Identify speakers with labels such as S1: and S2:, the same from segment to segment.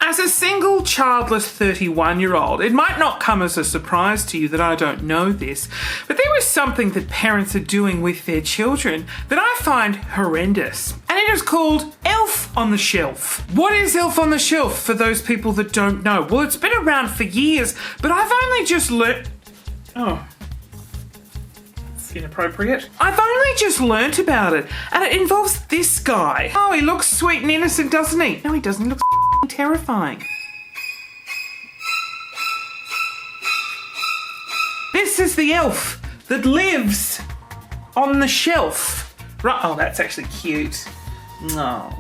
S1: As a single, childless 31-year-old, it might not come as a surprise to you that I don't know this, but there is something that parents are doing with their children that I find horrendous. And it is called Elf on the Shelf. What is Elf on the Shelf for those people that don't know? Well, it's been around for years, but I've only just learnt... Oh. It's inappropriate. I've only just learnt about it, and it involves this guy. Oh, he looks sweet and innocent, doesn't he? No, he doesn't. He looks terrifying. This is the elf that lives on the shelf. Right, oh, that's actually cute. No.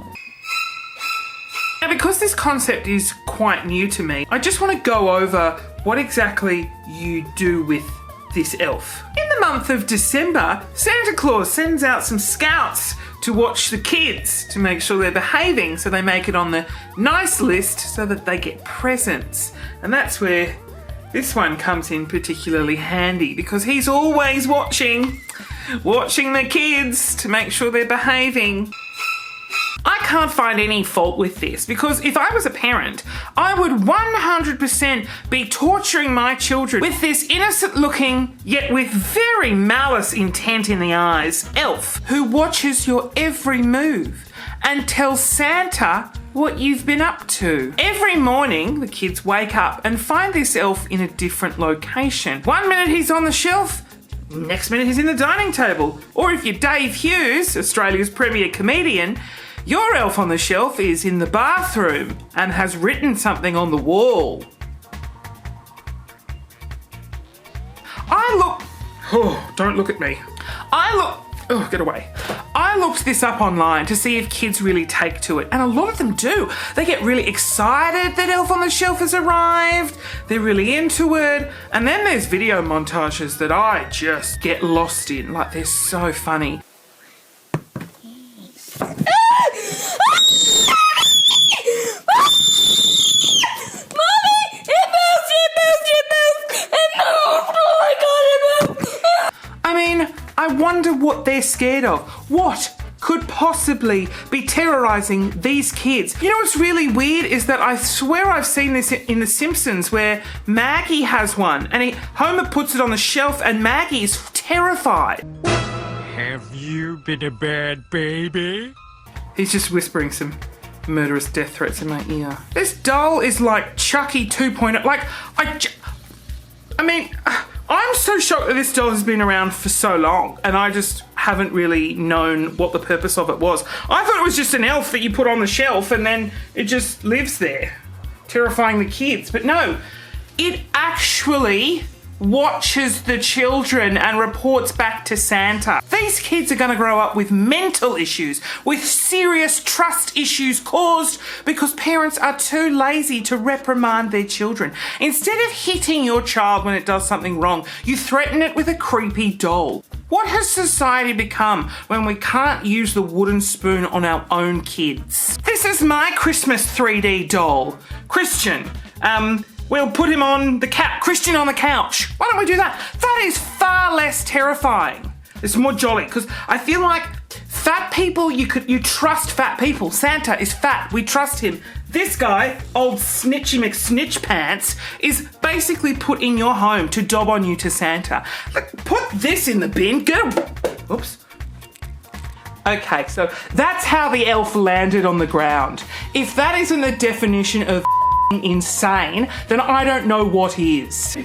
S1: Now, because this concept is quite new to me, I just want to go over what exactly you do with this elf. In the month of December, Santa Claus sends out some scouts to watch the kids to make sure they're behaving, so they make it on the nice list so that they get presents. And that's where this one comes in particularly handy, because he's always watching the kids to make sure they're behaving. I can't find any fault with this, because if I was a parent, I would 100% be torturing my children with this innocent looking, yet with very malice intent in the eyes, elf who watches your every move and tells Santa what you've been up to. Every morning, the kids wake up and find this elf in a different location. 1 minute he's on the shelf, next minute he's in the dining table. Or if you're Dave Hughes, Australia's premier comedian, your elf on the shelf is in the bathroom and has written something on the wall. Oh, don't look at me. Oh, get away. I looked this up online to see if kids really take to it, and a lot of them do. They get really excited that Elf on the Shelf has arrived. They're really into it. And then there's video montages that I just get lost in. Like, they're so funny. I wonder what they're scared of. What could possibly be terrorizing these kids? You know what's really weird is that I swear I've seen this in The Simpsons, where Maggie has one and Homer puts it on the shelf and Maggie is terrified.
S2: Have you been a bad baby?
S1: He's just whispering some murderous death threats in my ear. This doll is like Chucky 2.0. Like, I mean, I'm so shocked that this doll has been around for so long, and I just haven't really known what the purpose of it was. I thought it was just an elf that you put on the shelf and then it just lives there, terrifying the kids. But no, it actually watches the children and reports back to Santa. These kids are going to grow up with mental issues, with serious trust issues caused because parents are too lazy to reprimand their children. Instead of hitting your child when it does something wrong, you threaten it with a creepy doll. What has society become when we can't use the wooden spoon on our own kids? This is my Christmas 3D doll. Christian. We'll put him on the Christian on the couch. Why don't we do that? That is far less terrifying. It's more jolly, because I feel like fat people, you trust fat people. Santa is fat, we trust him. This guy, old Snitchy McSnitch Pants, is basically put in your home to dob on you to Santa. Like, put this in the bin, Oops. Okay, so that's how the elf landed on the ground. If that isn't the definition of insane, then I don't know what is.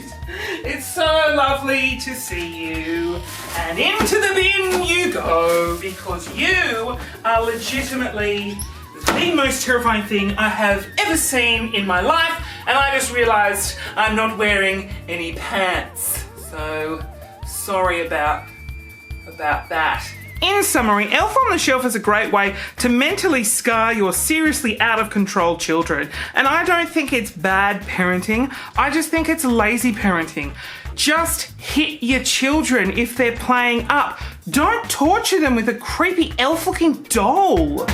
S1: It's so lovely to see you, and into the bin you go, because you are legitimately the most terrifying thing I have ever seen in my life, and I just realised I'm not wearing any pants, so sorry about that. In summary, Elf on the Shelf is a great way to mentally scar your seriously out of control children. And I don't think it's bad parenting, I just think it's lazy parenting. Just hit your children if they're playing up. Don't torture them with a creepy elf-looking doll.